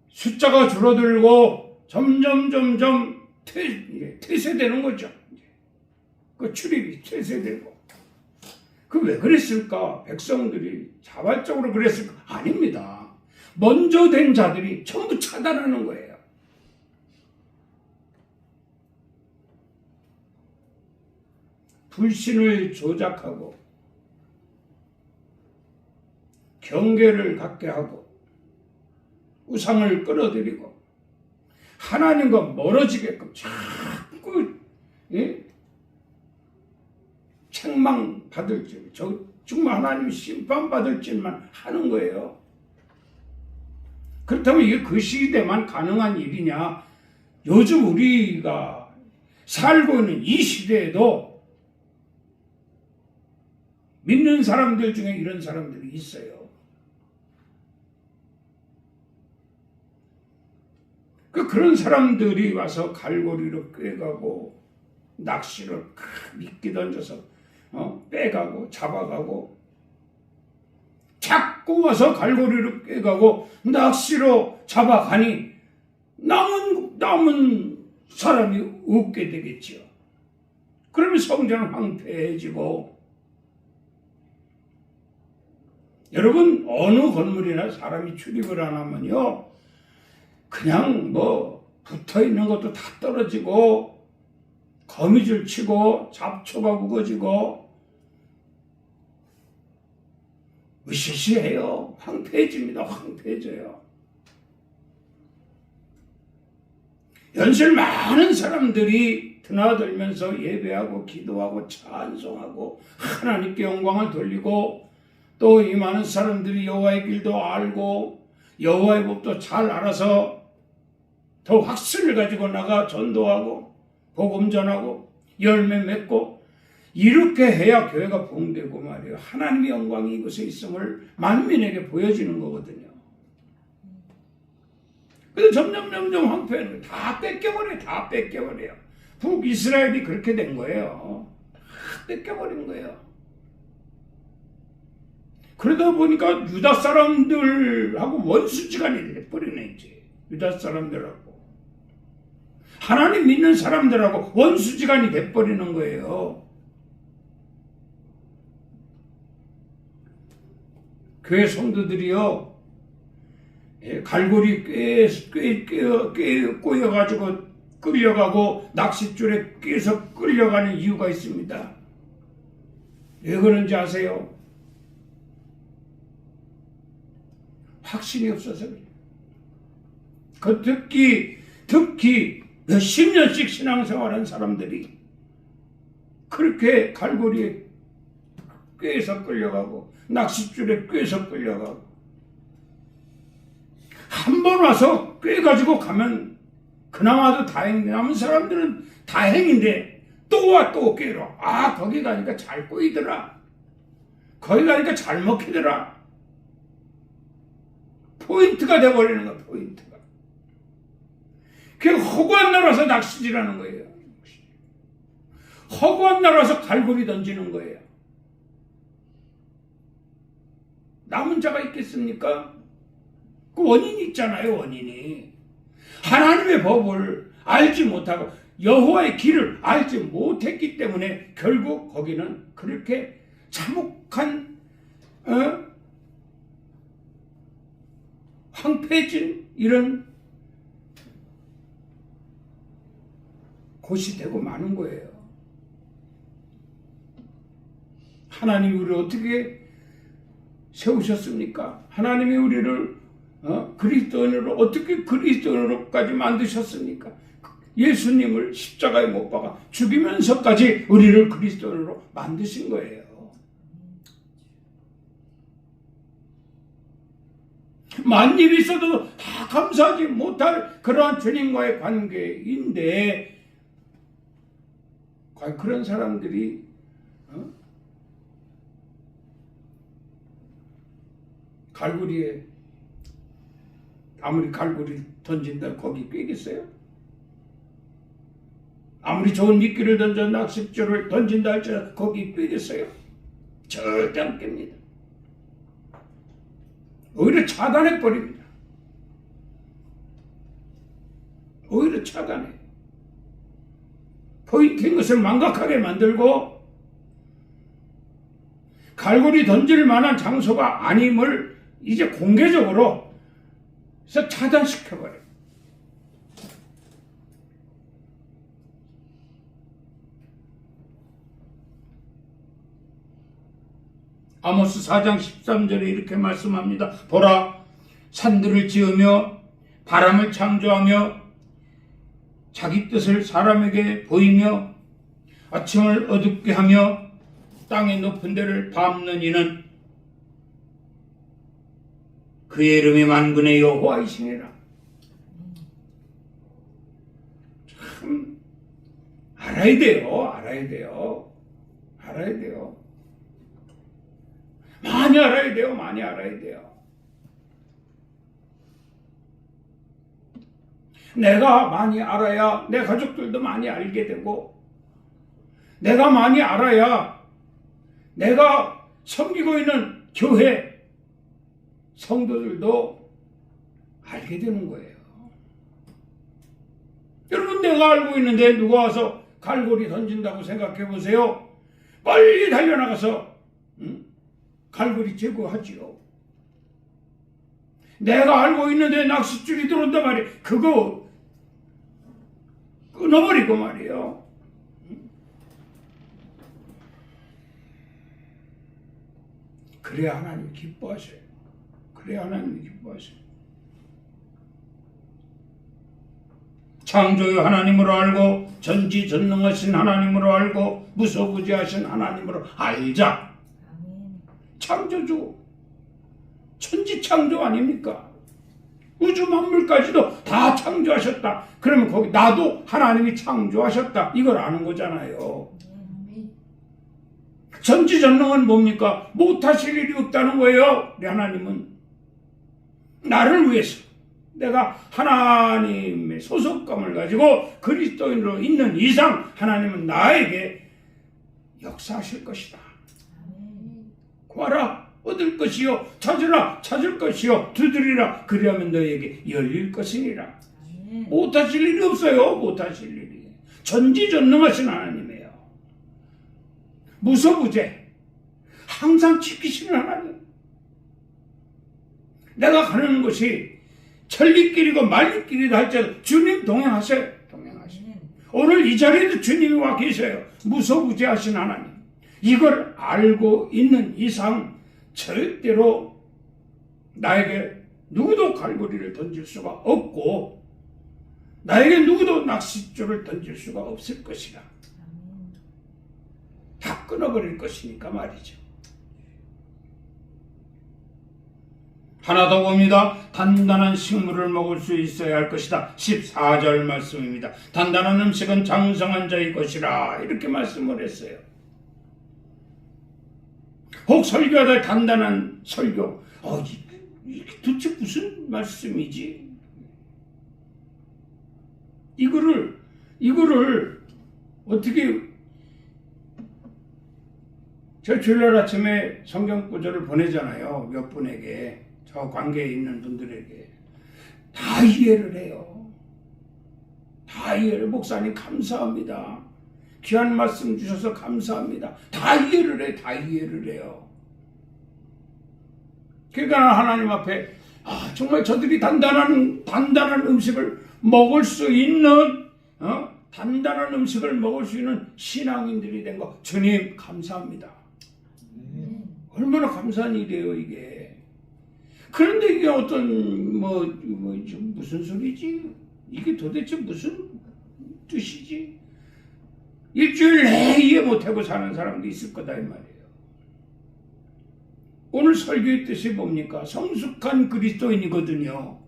숫자가 줄어들고 점점 퇴세되는 거죠. 그 출입이 퇴세되고. 그 왜 그랬을까? 백성들이 자발적으로 그랬을까? 아닙니다. 먼저 된 자들이 전부 차단하는 거예요. 불신을 조작하고 경계를 갖게 하고 우상을 끌어들이고 하나님과 멀어지게끔 자꾸 책망받을 줄, 정말 하나님 심판받을 줄만 하는 거예요. 그렇다면 이게 그 시대만 가능한 일이냐? 요즘 우리가 살고 있는 이 시대에도 믿는 사람들 중에 이런 사람들이 있어요. 그런 사람들이 와서 갈고리로 꿰가고 낚시로 미끼 던져서 빼가고 잡아가고 자꾸 와서 갈고리로 꿰가고 낚시로 잡아가니 남은 사람이 없게 되겠죠. 그러면 성전은 황폐해지고, 여러분 어느 건물이나 사람이 출입을 안 하면요 그냥 붙어있는 것도 다 떨어지고 거미줄 치고 잡초가 우거지고 으시시해요. 황폐해집니다. 황폐해져요. 연세 많은 사람들이 드나들면서 예배하고 기도하고 찬송하고 하나님께 영광을 돌리고, 또 이 많은 사람들이 여호와의 길도 알고 여호와의 법도 잘 알아서 더 확신을 가지고 나가 전도하고 복음 전하고 열매 맺고, 이렇게 해야 교회가 부흥되고 말이에요. 하나님의 영광이 이곳에 있음을 만민에게 보여지는 거거든요. 그래서 점점 황폐해요. 다 뺏겨버려요. 북이스라엘이 그렇게 된 거예요. 다 뺏겨버린 거예요. 그러다 보니까 유다 사람들하고 원수지간이 돼버리네. 이제 유다 사람들하고 하나님 믿는 사람들하고 원수지간이 돼버리는 거예요. 교회 성도들이요, 갈고리 꼬여가지고 끌려가고 낚싯줄에 끼어서 끌려가는 이유가 있습니다. 왜 그런지 아세요? 확신이 없어서 그래요. 특히 몇십 년씩 신앙생활한 사람들이 그렇게 갈고리에 꿰서 끌려가고 낚싯줄에 꿰서 끌려가고, 한 번 와서 꿰가지고 가면 그나마도 다행인데, 남은 사람들은 다행인데 또 와 또 꿰러. 거기 가니까 잘 꼬이더라. 거기 가니까 잘 먹히더라. 포인트가 돼버리는 거야. 포인트가. 그냥 허구한 나라서 낚시질하는 거예요. 허구한 나라서 갈고리 던지는 거예요. 남은 자가 있겠습니까? 그 원인이 있잖아요. 원인이 하나님의 법을 알지 못하고 여호와의 길을 알지 못했기 때문에 결국 거기는 그렇게 참혹한 황폐해진 이런 곳이 되고 마는 거예요. 하나님이 우리를 어떻게 세우셨습니까? 하나님이 우리를 그리스도인으로 어떻게 그리스도인으로까지 만드셨습니까? 예수님을 십자가에 못 박아 죽이면서까지 우리를 그리스도인으로 만드신 거예요. 만일이 있어도 다 감사하지 못할 그러한 주님과의 관계인데, 과연 그런 사람들이 갈고리에 아무리 갈고리 던진다 거기 꿰겠어요? 아무리 좋은 미끼를 던져 낚싯줄을 던진다 할지라도 거기 꿰겠어요? 절대 안 깹니다. 오히려 차단해버립니다. 오히려 차단해. 포인트인 것을 망각하게 만들고 갈고리 던질 만한 장소가 아님을 이제 공개적으로 해서 차단시켜버려요. 아모스 4장 13절에 이렇게 말씀합니다. 보라, 산들을 지으며 바람을 창조하며 자기 뜻을 사람에게 보이며 아침을 어둡게 하며 땅의 높은 데를 밟는 이는 그의 이름이 만군의 여호와이시니라. 참 알아야 돼요. 알아야 돼요. 알아야 돼요. 많이 알아야 돼요. 많이 알아야 돼요. 내가 많이 알아야 내 가족들도 많이 알게 되고, 내가 많이 알아야 내가 섬기고 있는 교회 성도들도 알게 되는 거예요. 여러분, 내가 알고 있는데 누가 와서 갈고리 던진다고 생각해 보세요. 빨리 달려나가서 갈고리 제거하지요. 내가 알고 있는데 낚싯줄이 들어온단 말이에요. 그거 끊어버리고 말이에요. 그래야 하나님 기뻐하셔요. 그래야 하나님 기뻐하셔요. 창조의 하나님으로 알고 전지전능하신 하나님으로 알고 무소부지하신 하나님으로 알자. 창조주, 천지창조 아닙니까? 우주 만물까지도 다 창조하셨다. 그러면 거기 나도 하나님이 창조하셨다. 이걸 아는 거잖아요. 전지전능은 뭡니까? 못하실 일이 없다는 거예요. 우리 하나님은 나를 위해서, 내가 하나님의 소속감을 가지고 그리스도인으로 있는 이상 하나님은 나에게 역사하실 것이다. 구하라 얻을 것이요, 찾으라 찾을 것이요, 두드리라 그리하면 너에게 열릴 것이니라. 못하실 일이 없어요. 못하실 일이. 전지전능하신 하나님이에요. 무소부재, 항상 지키시는 하나님. 내가 가는 곳이 천리길이고 만리길이다 할지라도 주님 동행하세요. 동행하세요. 오늘 이 자리에도 주님이 와 계셔요. 무소부재하신 하나님. 이걸 알고 있는 이상 절대로 나에게 누구도 갈고리를 던질 수가 없고 나에게 누구도 낚싯줄을 던질 수가 없을 것이다. 다 끊어버릴 것이니까 말이죠. 하나 더 봅니다. 단단한 식물을 먹을 수 있어야 할 것이다. 14절 말씀입니다. 단단한 음식은 장성한 자의 것이라 이렇게 말씀을 했어요. 혹 설교하다 단단한 설교. 이게 도대체 무슨 말씀이지? 이거를 어떻게, 제가 주일날 아침에 성경 구절을 보내잖아요. 몇 분에게, 저 관계에 있는 분들에게. 다 이해를 해요. 다 이해를. 목사님 감사합니다. 귀한 말씀 주셔서 감사합니다. 다 이해를 해. 다 이해를 해요. 그러니까 하나님 앞에 정말 저들이 단단한 음식을 먹을 수 있는 단단한 음식을 먹을 수 있는 신앙인들이 된 거 주님 감사합니다. 얼마나 감사한 일이에요 이게. 그런데 이게 어떤 무슨 소리지? 이게 도대체 무슨 뜻이지? 일주일 내에 이해 못하고 사는 사람도 있을 거다 이 말이에요. 오늘 설교의 뜻이 뭡니까? 성숙한 그리스도인이거든요.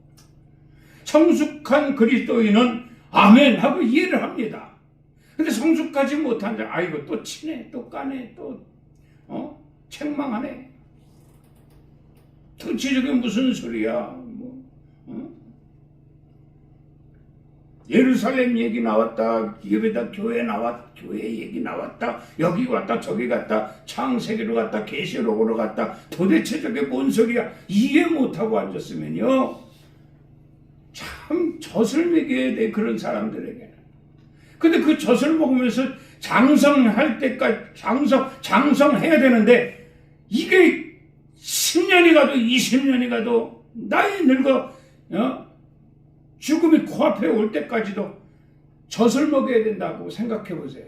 성숙한 그리스도인은 아멘 하고 이해를 합니다. 근데 성숙하지 못한 자, 아이고 또 치네, 또 까네, 또 책망하네. 정치적인 무슨 소리야? 예루살렘 얘기 나왔다, 여기다 교회 얘기 나왔다, 여기 갔다 저기 갔다, 창세기로 갔다 계시록으로 갔다, 도대체 저게 뭔 소리야 이해 못하고 앉았으면요 참 젖을 먹여야 돼, 그런 사람들에게는. 근데 그 젖을 먹으면서 장성할 때까지 장성해야 되는데, 이게 10년이 가도 20년이 가도 나이 늙어 죽음이 코앞에 올 때까지도 젖을 먹여야 된다고 생각해 보세요.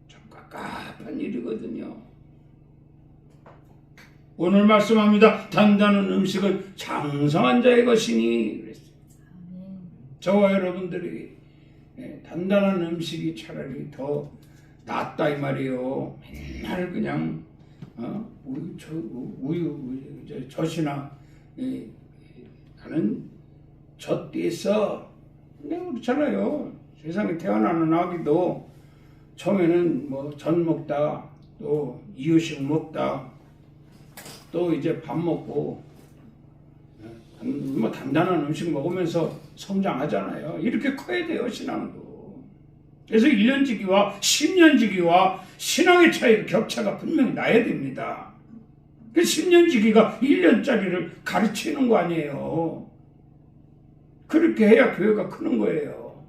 참 깝깝한 일이거든요. 오늘 말씀합니다. 단단한 음식은 장성한 자의 것이니 그랬어요. 저와 여러분들이 단단한 음식이 차라리 더 낫다 이 말이에요. 맨날 그냥 젖이나 나는 젖띠에서 그냥 그렇잖아요. 세상에 태어나는 아기도 처음에는 뭐 젖 먹다, 또 이유식 먹다, 또 이제 밥 먹고 뭐 단단한 음식 먹으면서 성장하잖아요. 이렇게 커야 돼요, 신앙도. 그래서 1년지기와 10년지기와 신앙의 차이, 격차가 분명히 나야 됩니다. 그 10년지기가 1년짜리를 가르치는 거 아니에요. 그렇게 해야 교회가 크는 거예요.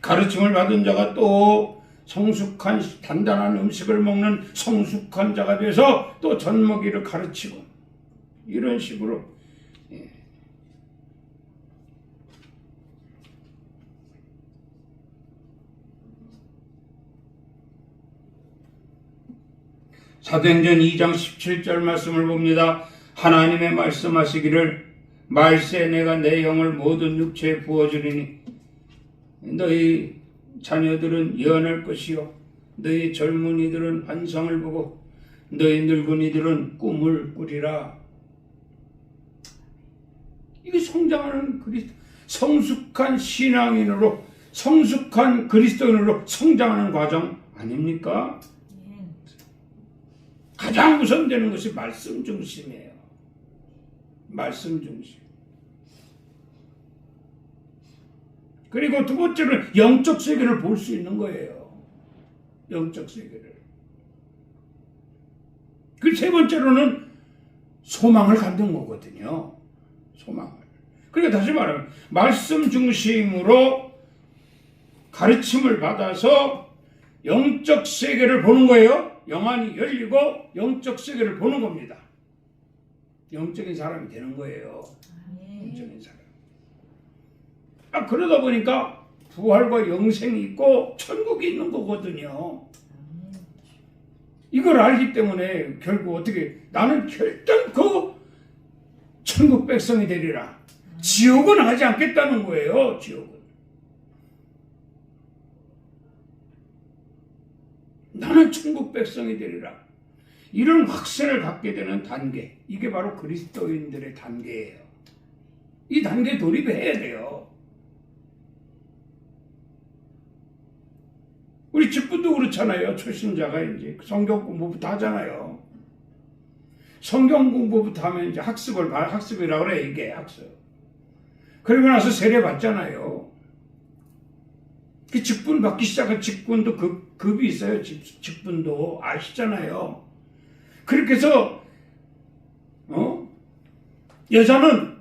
가르침을 받은 자가 또 성숙한 단단한 음식을 먹는 성숙한 자가 돼서 또 젖먹이를 가르치고, 이런 식으로 사도행전 2장 17절 말씀을 봅니다. 하나님의 말씀하시기를 말세 내가 내 영을 모든 육체에 부어주리니 너희 자녀들은 예언할 것이요 너희 젊은이들은 환상을 보고 너희 늙은이들은 꿈을 꾸리라. 이게 성장하는 성숙한 신앙인으로, 성숙한 그리스도인으로 성장하는 과정 아닙니까? 가장 우선되는 것이 말씀 중심이에요. 말씀 중심. 그리고 두 번째는 영적 세계를 볼 수 있는 거예요. 영적 세계를. 그 세 번째로는 소망을 갖는 거거든요. 소망을. 그러니까 다시 말하면 말씀 중심으로 가르침을 받아서 영적 세계를 보는 거예요. 영안이 열리고 영적 세계를 보는 겁니다. 영적인 사람이 되는 거예요. 영적인 사람. 그러다 보니까 부활과 영생이 있고 천국이 있는 거거든요. 이걸 알기 때문에 결국 어떻게, 나는 결단코 천국 백성이 되리라. 지옥은 하지 않겠다는 거예요. 지옥은. 나는 천국 백성이 되리라. 이런 확신을 갖게 되는 단계, 이게 바로 그리스도인들의 단계예요. 이 단계에 돌입해야 돼요. 우리 집분도 그렇잖아요. 초신자가 이제 성경 공부부터 하잖아요. 성경 공부부터 하면 이제 학습이라고 그래, 이게 학습. 그러고 나서 세례 받잖아요. 그 직분 받기 시작한 직분도 급이 있어요. 직분도 아시잖아요. 그렇게 해서 여자는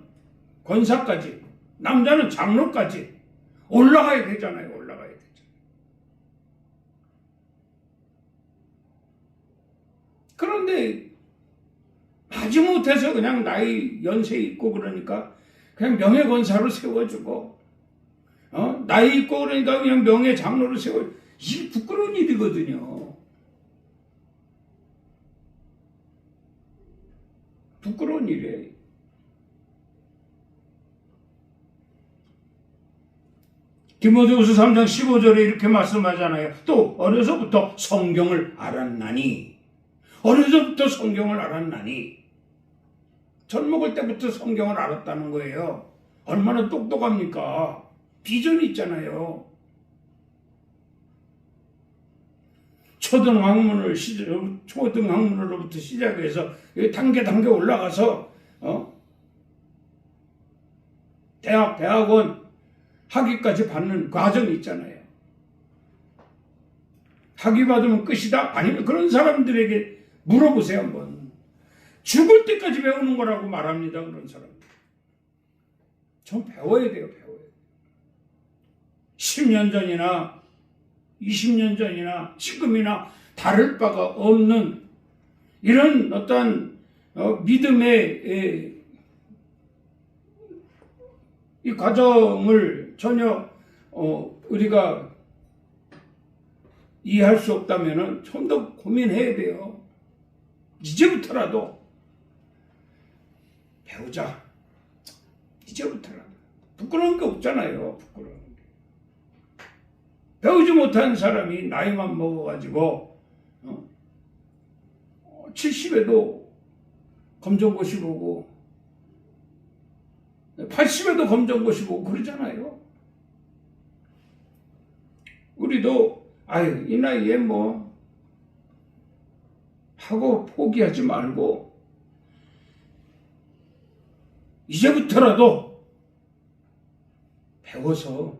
권사까지, 남자는 장로까지 올라가야 되잖아요. 올라가야 되죠. 그런데 마지못해서 그냥 나이 연세 있고 그러니까 그냥 명예권사로 세워주고, 나이 있고 그러니까 그냥 명예장로로 세워. 이게 부끄러운 일이거든요. 부끄러운 일이에요. 디모데후서 3장 15절에 이렇게 말씀하잖아요. 또 어려서부터 성경을 알았나니. 어려서부터 성경을 알았나니. 젖 먹을 때부터 성경을 알았다는 거예요. 얼마나 똑똑합니까? 비전이 있잖아요. 초등학문으로부터 시작해서 단계 올라가서 대학, 대학원 학위까지 받는 과정이 있잖아요. 학위 받으면 끝이다? 아니면 그런 사람들에게 물어보세요 한번. 죽을 때까지 배우는 거라고 말합니다. 그런 사람들. 좀 배워야 돼요. 배워야 돼요. 10년 전이나 20년 전이나 지금이나 다를 바가 없는 이런 어떤 믿음의 이 과정을 전혀 우리가 이해할 수 없다면 좀 더 고민해야 돼요. 이제부터라도 배우자. 이제부터라도. 부끄러운 게 없잖아요. 부끄러운 게. 배우지 못한 사람이 나이만 먹어가지고 70에도 검정고시 보고 80에도 검정고시 보고 그러잖아요. 우리도 아유 이 나이에 뭐 하고 포기하지 말고 이제부터라도 배워서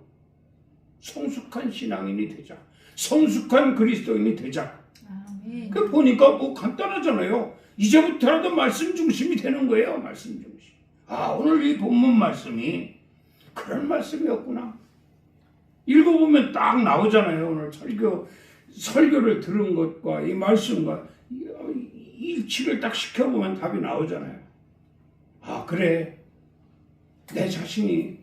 성숙한 신앙인이 되자. 성숙한 그리스도인이 되자. 아멘. 그 보니까 뭐 간단하잖아요. 이제부터라도 말씀 중심이 되는 거예요. 말씀 중심. 아 오늘 이 본문 말씀이 그런 말씀이었구나. 읽어보면 딱 나오잖아요. 오늘 설교를 들은 것과 이 말씀과 일치를 딱 시켜보면 답이 나오잖아요. 아 그래 내 자신이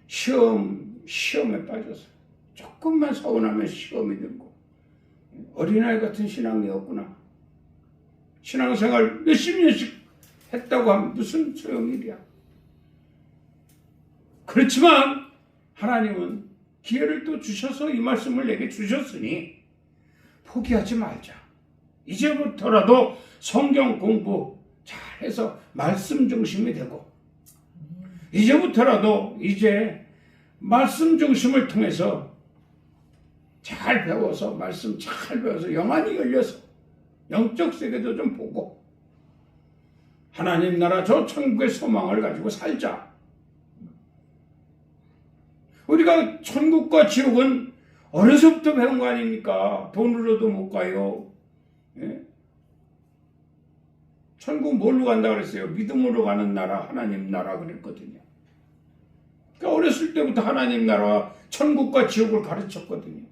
시험에 빠져서 조금만 서운하면 시험이 들고 어린아이 같은 신앙이었구나. 신앙생활 몇십 년씩 했다고 하면 무슨 소용이랴. 그렇지만 하나님은 기회를 또 주셔서 이 말씀을 내게 주셨으니 포기하지 말자. 이제부터라도 성경 공부 잘해서 말씀 중심이 되고 이제부터라도 이제 말씀 중심을 통해서 잘 배워서 말씀 잘 배워서 영안이 열려서 영적 세계도 좀 보고 하나님 나라 저 천국의 소망을 가지고 살자. 우리가 천국과 지옥은 어려서부터 배운 거 아닙니까? 돈으로도 못 가요. 예? 천국 뭘로 간다 그랬어요? 믿음으로 가는 나라, 하나님 나라 그랬거든요. 그러니까 어렸을 때부터 하나님 나라와 천국과 지옥을 가르쳤거든요.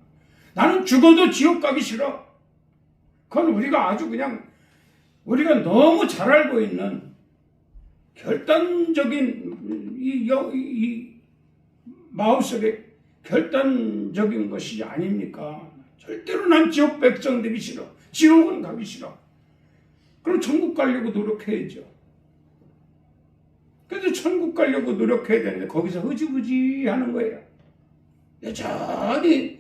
나는 죽어도 지옥 가기 싫어. 그건 우리가 아주 그냥 우리가 너무 잘 알고 있는 결단적인 이 마음속에 결단적인 것이 아닙니까? 절대로 난 지옥 백성 되기 싫어. 지옥은 가기 싫어. 그럼 천국 가려고 노력해야죠. 그래서 천국 가려고 노력해야 되는데 거기서 흐지부지 하는 거예요. 여전히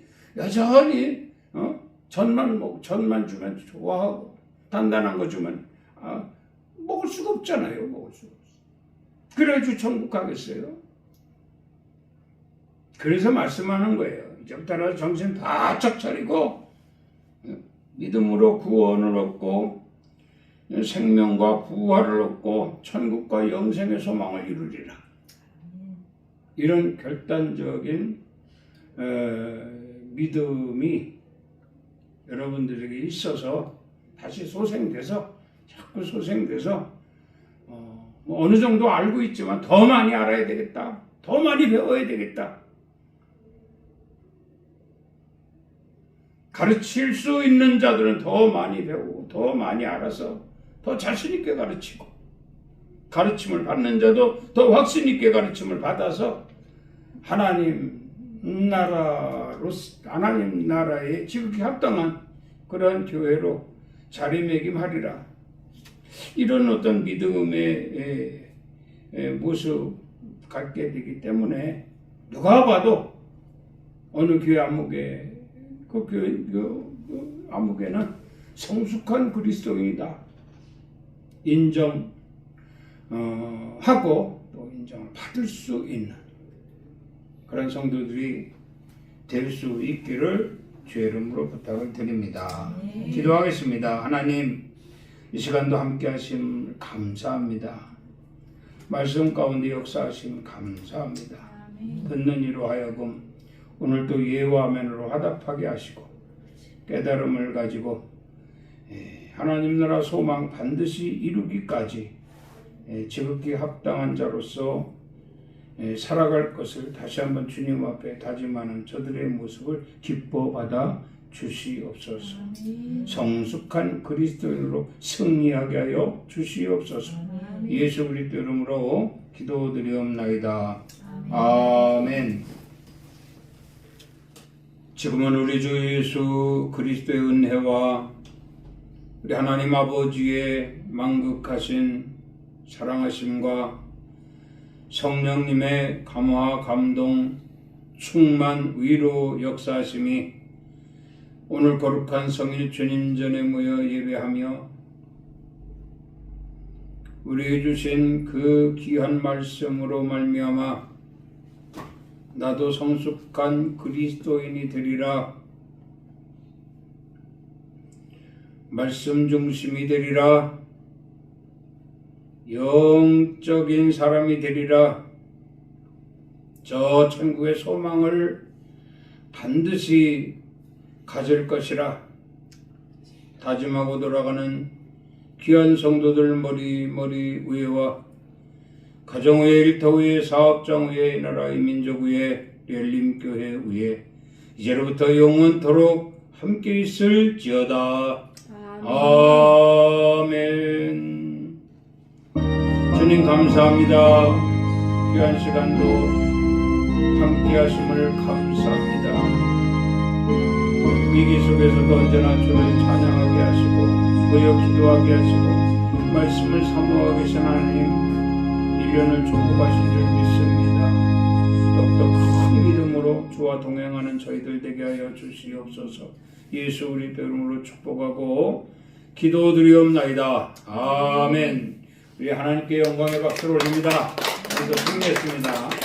전만 주면 좋아하고 단단한 거 주면 먹을 수가 없잖아요. 먹을 수가 없어. 그래가지고 천국 가겠어요? 그래서 말씀하는 거예요. 이제부터 정신 바짝 차리고 믿음으로 구원을 얻고 생명과 부활을 얻고 천국과 영생의 소망을 이루리라. 이런 결단적인 믿음이 여러분들에게 있어서 다시 자꾸 소생돼서 어느 정도 알고 있지만 더 많이 알아야 되겠다. 더 많이 배워야 되겠다. 가르칠 수 있는 자들은 더 많이 배우고 더 많이 알아서 더 자신 있게 가르치고 가르침을 받는 자도 더 확신 있게 가르침을 받아서 하나님 나라에 지극히 합당한 그러한 교회로 자리매김하리라. 이런 어떤 믿음의 모습 갖게 되기 때문에 누가 봐도 어느 교회 암흑에 그 암흑에는 성숙한 그리스도인이다 인정하고 또 인정을 받을 수 있는 그런 성도들이 될 수 있기를 주의 이름으로 부탁을 드립니다. 네. 기도하겠습니다. 하나님 이 시간도 함께 하심 감사합니다. 말씀 가운데 역사하심 감사합니다. 듣는 이로 하여금 오늘도 예와 아멘으로 화답하게 하시고 깨달음을 가지고 하나님 나라 소망 반드시 이루기까지 지극히 합당한 자로서 살아갈 것을 다시 한번 주님 앞에 다짐하는 저들의 모습을 기뻐 받아 주시옵소서. 성숙한 그리스도인으로 승리하게 하여 주시옵소서. 예수 그리스도 이름으로 기도드리옵나이다. 아멘. 지금은 우리 주 예수 그리스도의 은혜와 우리 하나님 아버지의 만극하신 사랑하심과 성령님의 감화 감동 충만 위로 역사하심이 오늘 거룩한 성일 주님 전에 모여 예배하며 우리에게 주신 그 귀한 말씀으로 말미암아 나도 성숙한 그리스도인이 되리라, 말씀 중심이 되리라, 영적인 사람이 되리라, 저 천국의 소망을 반드시 가질 것이라 다짐하고 돌아가는 귀한 성도들 머리 위에와 가정 위에, 일터 위에, 사업장 위에, 나라의 민족 위에, 열림교회 위에 이제로부터 영원토록 함께 있을지어다. 아멘. 주님 감사합니다. 귀한 시간도 함께 하심을 감사합니다. 위기 속에서도 언제나 주를 찬양하게 하시고 모여 기도하게 하시고 말씀을 사모하게 하신 하나님 1년을 축복하신 줄 믿습니다. 더욱더 큰 믿음으로 주와 동행하는 저희들 되게 하여 주시옵소서. 예수 그리스도 이름으로 축복하고 기도드리옵나이다. 아멘. 우리 하나님께 영광의 박수를 올립니다. 우리도 승리했습니다.